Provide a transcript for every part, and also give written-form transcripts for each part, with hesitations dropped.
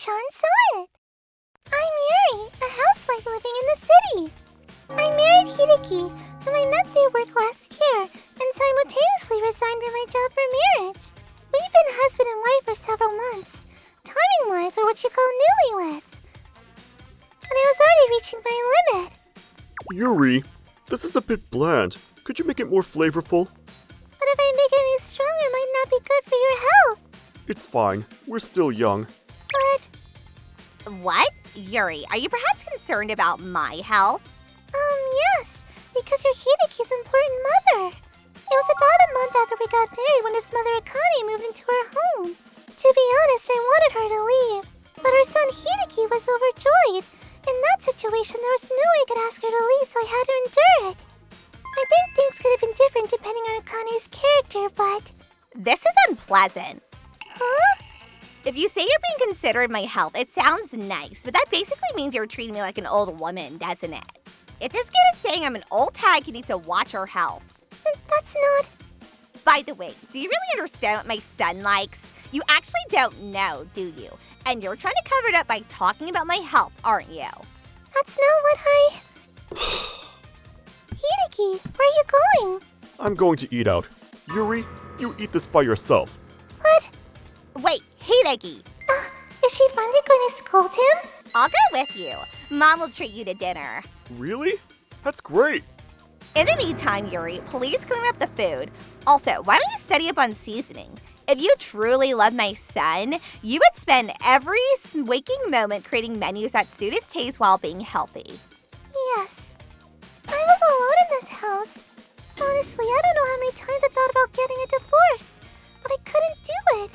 Chan saw it. I'm Yuri, a housewife living in the city. I married Hideki, whom I met through work last year, and simultaneously resigned from my job for marriage. We've been husband and wife for several months. Timing-wise, we're what you call newlyweds. And I was already reaching my limit. Yuri, this is a bit bland. Could you make it more flavorful? But if I make it any stronger, it might not be good for your health. It's fine. We're still young. But... What? Yuri, are you perhaps concerned about my health? Yes, because you're Hideki's important mother. It was about a month after we got married when his mother Akane moved into her home. To be honest, I wanted her to leave, but her son Hideki was overjoyed. In that situation, there was no way I could ask her to leave, so I had to endure it. I think things could have been different depending on Akane's character, but... This is unpleasant. Huh? If you say you're being considerate of my health, it sounds nice, but that basically means you're treating me like an old woman, doesn't it? It's as good as saying I'm an old hag who needs to watch her health. That's not... By the way, do you really understand what my son likes? You actually don't know, do you? And you're trying to cover it up by talking about my health, aren't you? That's not what I... Hideki, where are you going? I'm going to eat out. Yuri, you eat this by yourself. What? Wait, Hideki! Is she finally going to scold him? I'll go with you. Mom will treat you to dinner. Really? That's great. In the meantime, Yuri, please clean up the food. Also, why don't you study up on seasoning? If you truly love my son, you would spend every waking moment creating menus that suit his taste while being healthy. Yes. I was alone in this house. Honestly, I don't know how many times I thought about getting a divorce, but I couldn't do it.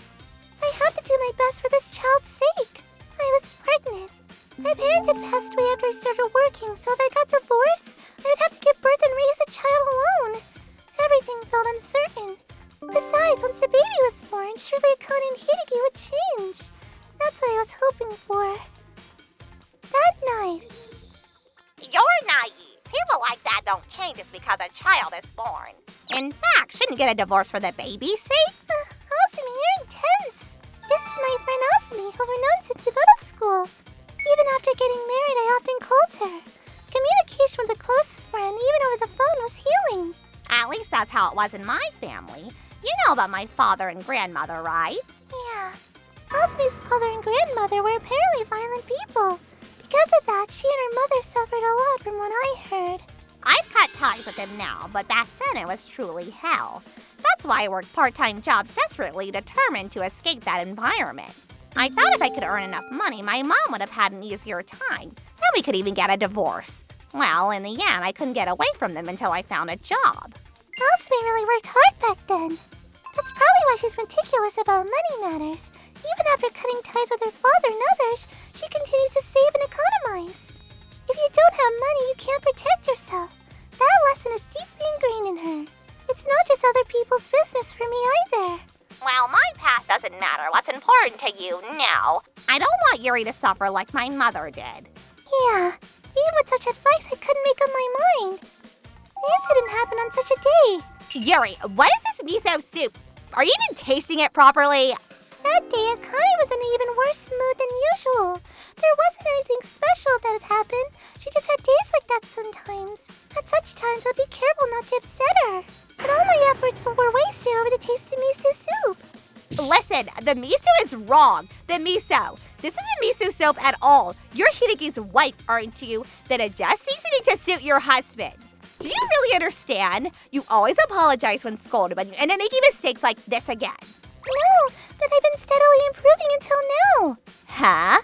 I have to do my best for this child's sake. I was pregnant. My parents had passed away after I started working, so if I got divorced, I would have to give birth and raise a child alone. Everything felt uncertain. Besides, once the baby was born, surely Akane and Hideki would change. That's what I was hoping for. That night... You're naive. People like that don't change just because a child is born. In fact, shouldn't get a divorce for the baby's sake. Asumi, you're intense. This is my friend Asumi, who we've known since the middle school. Even after getting married, I often called her. Communication with a close friend, even over the phone, was healing. At least that's how it was in my family. You know about my father and grandmother, right? Yeah. Asumi's father and grandmother were apparently violent people. Because of that, she and her mother suffered a lot from what I heard. I've cut ties with them now, but back then it was truly hell. That's why I worked part-time jobs desperately determined to escape that environment. I thought if I could earn enough money, my mom would have had an easier time. Then we could even get a divorce. Well, in the end, I couldn't get away from them until I found a job. Asumi really worked hard back then. That's probably why she's meticulous about money matters. Even after cutting ties with her father and others, she continues to save and economize. If you don't have money, you can't protect yourself. That lesson is deeply ingrained in her. It's not just other people's business for me either. Well, my past doesn't matter. What's important to you now? I don't want Yuri to suffer like my mother did. Yeah, even with such advice, I couldn't make up my mind. The incident happened on such a day. Yuri, what is this miso soup? Are you even tasting it properly? That day, Akane was in an even worse mood than usual. There wasn't anything special that had happened. She just had days like that sometimes. At such times, I'd be careful not to upset her. But all my efforts were wasted over the taste of miso soup. Listen, the miso is wrong. The miso. This isn't miso soup at all. You're Hideki's wife, aren't you? Then adjust seasoning to suit your husband. Do you really understand? You always apologize when scolded, but you end up making mistakes like this again. No, but I've been steadily improving until now. Huh?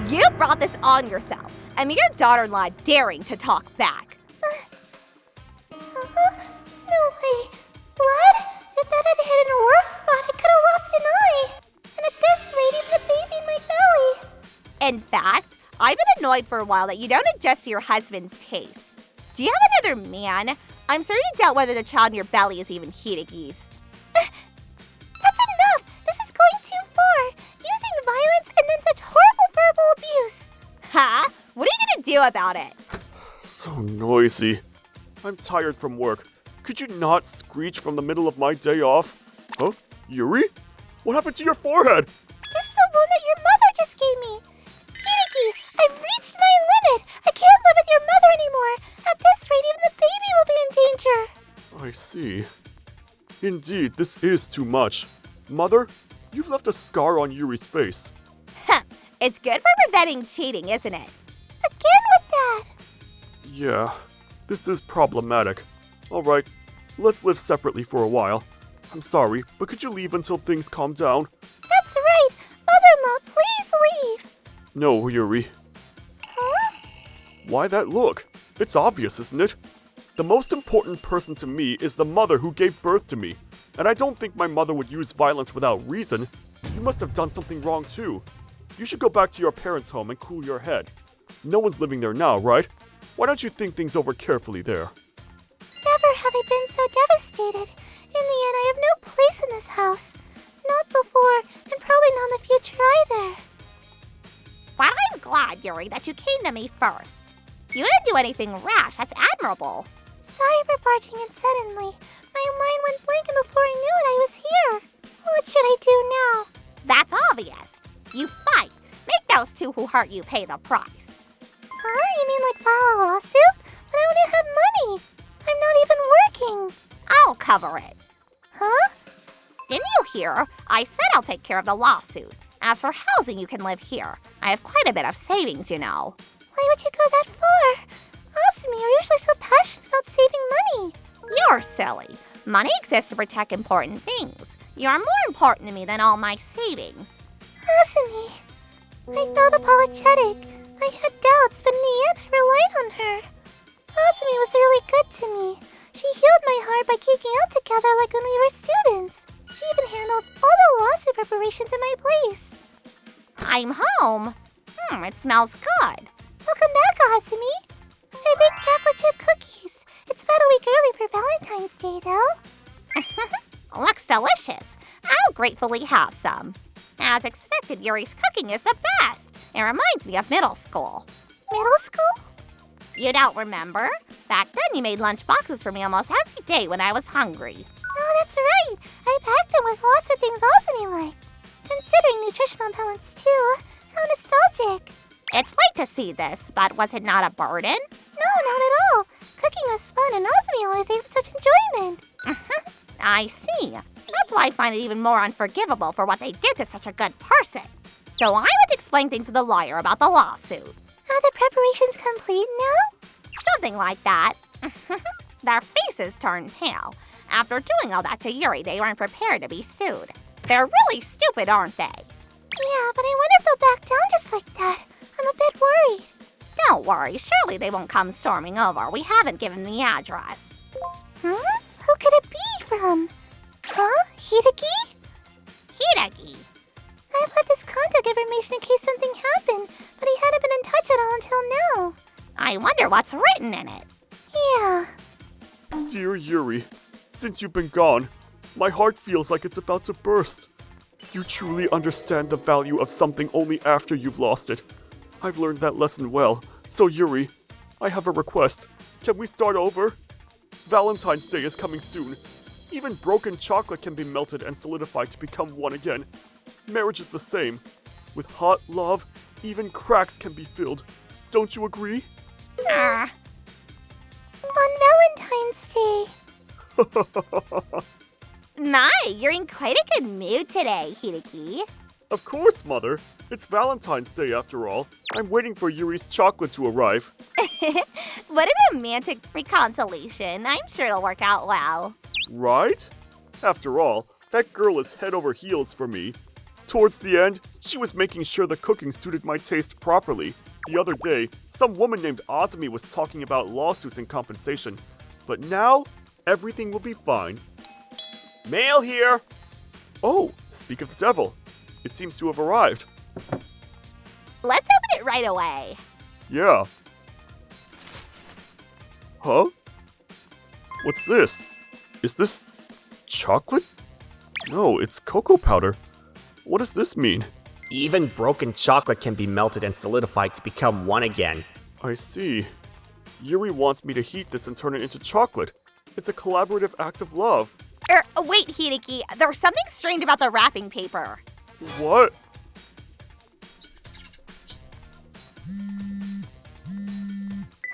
You brought this on yourself. I mean, your daughter-in-law daring to talk back. No way. What? If that had hit in a worse spot, I could have lost an eye. And at this rate, even the baby in my belly. In fact, I've been annoyed for a while that you don't adjust to your husband's taste. Do you have another man? I'm starting to doubt whether the child in your belly is even Hideki's. That's enough! This is going too far! Using violence and then such horrible verbal abuse! Huh? What are you gonna do about it? So noisy. I'm tired from work. Could you not screech from the middle of my day off? Huh? Yuri? What happened to your forehead? This is the wound that your mother just gave me. Hideki, I've reached my limit. I can't live with your mother anymore. At this rate, even the baby will be in danger. I see. Indeed, this is too much. Mother, you've left a scar on Yuri's face. It's good for preventing cheating, isn't it? Again with that. Yeah, this is problematic. Alright, let's live separately for a while. I'm sorry, but could you leave until things calm down? That's right. Mother-in-law, please leave. No, Yuri. Huh? Why that look? It's obvious, isn't it? The most important person to me is the mother who gave birth to me. And I don't think my mother would use violence without reason. You must have done something wrong too. You should go back to your parents' home and cool your head. No one's living there now, right? Why don't you think things over carefully there? Never have I been so devastated. In the end, I have no place in this house. Not before, and probably not in the future either. But I'm glad, Yuri, that you came to me first. You didn't do anything rash. That's admirable. Sorry for barging in suddenly. My mind went blank and before I knew it, I was here. What should I do now? That's obvious. You fight. Make those two who hurt you pay the price. Huh? You mean like file a lawsuit? But I don't have money. I'm not even working. I'll cover it. Huh? Didn't you hear? I said I'll take care of the lawsuit. As for housing, you can live here. I have quite a bit of savings, you know. Why would you go that far? Asumi, you're usually so passionate about saving money. You're silly. Money exists to protect important things. You are more important to me than all my savings. Asumi, I felt apologetic. I had doubts, but in the end, I relied on her. Asumi was really good to me. She healed my heart by keeping out together like when we were students. She even handled all the lawsuit preparations in my place. I'm home. It smells good. Welcome back, Asumi. I baked chocolate chip cookies. It's about a week early for Valentine's Day, though. Looks delicious. I'll gratefully have some. As expected, Yuri's cooking is the best. It reminds me of middle school. Middle school? You don't remember? Back then, you made lunch boxes for me almost every day when I was hungry. Oh, that's right. I packed them with lots of things Asumi liked. Considering nutritional balance, too. How nostalgic. It's late to see this, but was it not a burden? No, not at all. Cooking was fun and Asumi always ate with such enjoyment. I see. That's why I find it even more unforgivable for what they did to such a good person. So I would explain things to the lawyer about the lawsuit. Are the preparations complete now? Something like that. Their faces turned pale. After doing all that to Yuri, they weren't prepared to be sued. They're really stupid, aren't they? Yeah, but I wonder if they'll back down just like that. I'm a bit worried. Don't worry, surely they won't come storming over. We haven't given the address. Huh? Who could it be from? Huh? Hideki? Hideki. I've left his contact information in case something happened, but he hadn't been in touch at all until now. I wonder what's written in it. Yeah. Dear Yuri, since you've been gone, my heart feels like it's about to burst. You truly understand the value of something only after you've lost it. I've learned that lesson well. So Yuri, I have a request. Can we start over? Valentine's Day is coming soon. Even broken chocolate can be melted and solidified to become one again. Marriage is the same. With hot love, even cracks can be filled. Don't you agree? Ah. On Valentine's Day. My, you're in quite a good mood today, Hideki. Of course, Mother. It's Valentine's Day after all. I'm waiting for Yuri's chocolate to arrive. What a romantic reconciliation. I'm sure it'll work out well. Right? After all, that girl is head over heels for me. Towards the end, she was making sure the cooking suited my taste properly. The other day, some woman named Azumi was talking about lawsuits and compensation. But now, everything will be fine. Mail here! Oh, speak of the devil. It seems to have arrived. Let's open it right away. Yeah. Huh? What's this? Is this chocolate? No, it's cocoa powder. What does this mean? Even broken chocolate can be melted and solidified to become one again. I see. Yuri wants me to heat this and turn it into chocolate. It's a collaborative act of love. Wait, Hideki. There's something strange about the wrapping paper. What?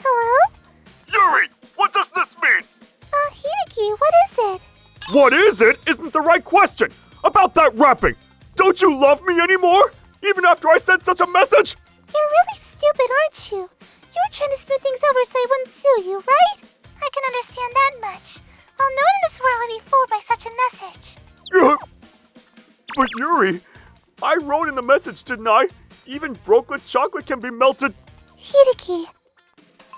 Hello? Yuri! What does this mean? Hideki, what is it? What is it isn't the right question! About that wrapping! Don't you love me anymore? Even after I sent such a message? You're really stupid, aren't you? You were trying to smooth things over so I wouldn't sue you, right? I can understand that much. Well, no one in this world would be fooled by such a message. But Yuri, I wrote in the message, didn't I? Even broken chocolate can be melted. Hideki.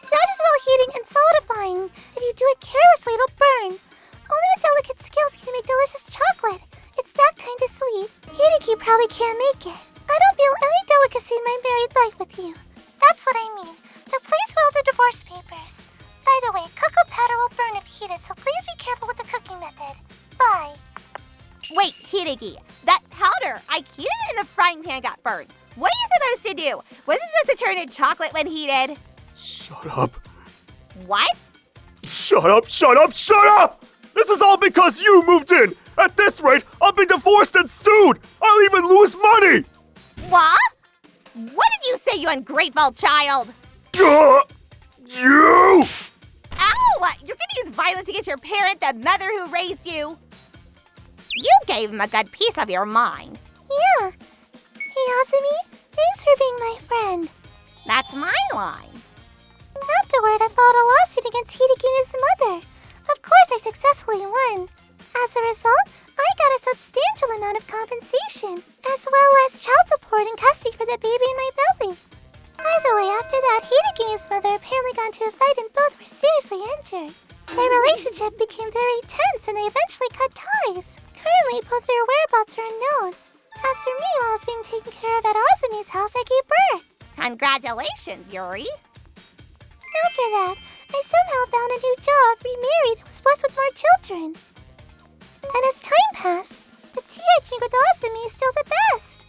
It's not as well heating and solidifying. If you do it carelessly, it'll burn. Only with delicate skills can you make delicious chocolate. It's that kind of sweet. Hideki probably can't make it. I don't feel any delicacy in my married life with you. That's what I mean. So please file the divorce papers. By the way, cocoa powder will burn if heated, so please be careful with the cooking method. Bye. Wait, Hideki. That powder, I heated it in the frying pan, got burned. What are you supposed to do? Was it supposed to turn into chocolate when heated? Shut up. What? Shut up, shut up, shut up! This is all because you moved in! At this rate, I'll be divorced and sued! I'll even lose money! What? What did you say, you ungrateful child? You! Ow! You're gonna use violence against your parent, the mother who raised you. You gave him a good piece of your mind. Yeah. Hey, Asumi, thanks for being my friend. That's my line. Afterward, I filed a lawsuit against Hideki and his mother. Of course, I successfully won. As a result, I got a substantial amount of compensation, as well as child support and custody for the baby in my belly. By the way, after that, Hideki and his mother apparently got into a fight and both were seriously injured. Their relationship became very tense and they eventually cut ties. Currently, both their whereabouts are unknown. As for me, while I was being taken care of at Asumi's house, I gave birth. Congratulations, Yuri. After that, I somehow found a new job, remarried, and was blessed with more children. And as time passed, the tea I drink with Asumi is still the best.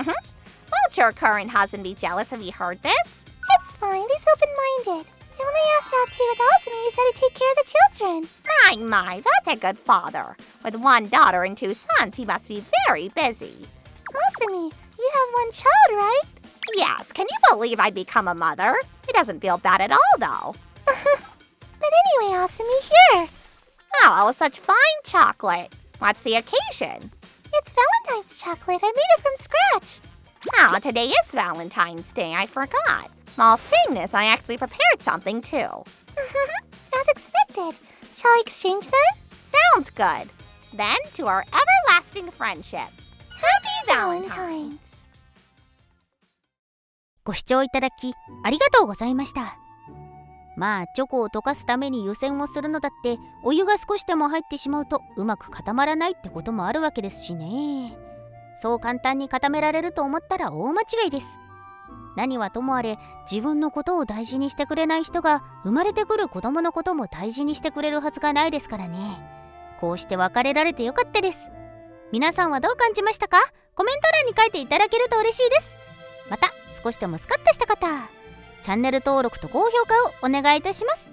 Won't your current husband be jealous if he heard this? It's fine, he's open-minded. And when I asked out tea with Asumi, he said he'd take care of the children. My, that's a good father. With one daughter and two sons, he must be very busy. Asumi, you have one child, right? Yes, can you believe I'd become a mother? It doesn't feel bad at all, though. But anyway, Asumi, here. Oh, such fine chocolate. What's the occasion? It's Valentine's chocolate. I made it from scratch. Oh, today is Valentine's Day. I forgot. While saying this, I actually prepared something, too. As expected. Shall I exchange then? Sounds good. Then, to our everlasting friendship. Happy Valentine's! ご視聴いただきありがとうございました。まあチョコを溶かすために湯煎をするのだってお湯が少しでも入ってしまうとうまく固まらないってこともあるわけですしね。そう簡単に固められると思ったら大間違いです。何はともあれ自分のことを大事にしてくれない人が生まれてくる子供のことも大事にしてくれるはずがないですからね。こうして別れられてよかったです。皆さんはどう感じましたか？コメント欄に書いていただけると嬉しいです。また少しでもスカッとした方、チャンネル登録と高評価をお願いいたします。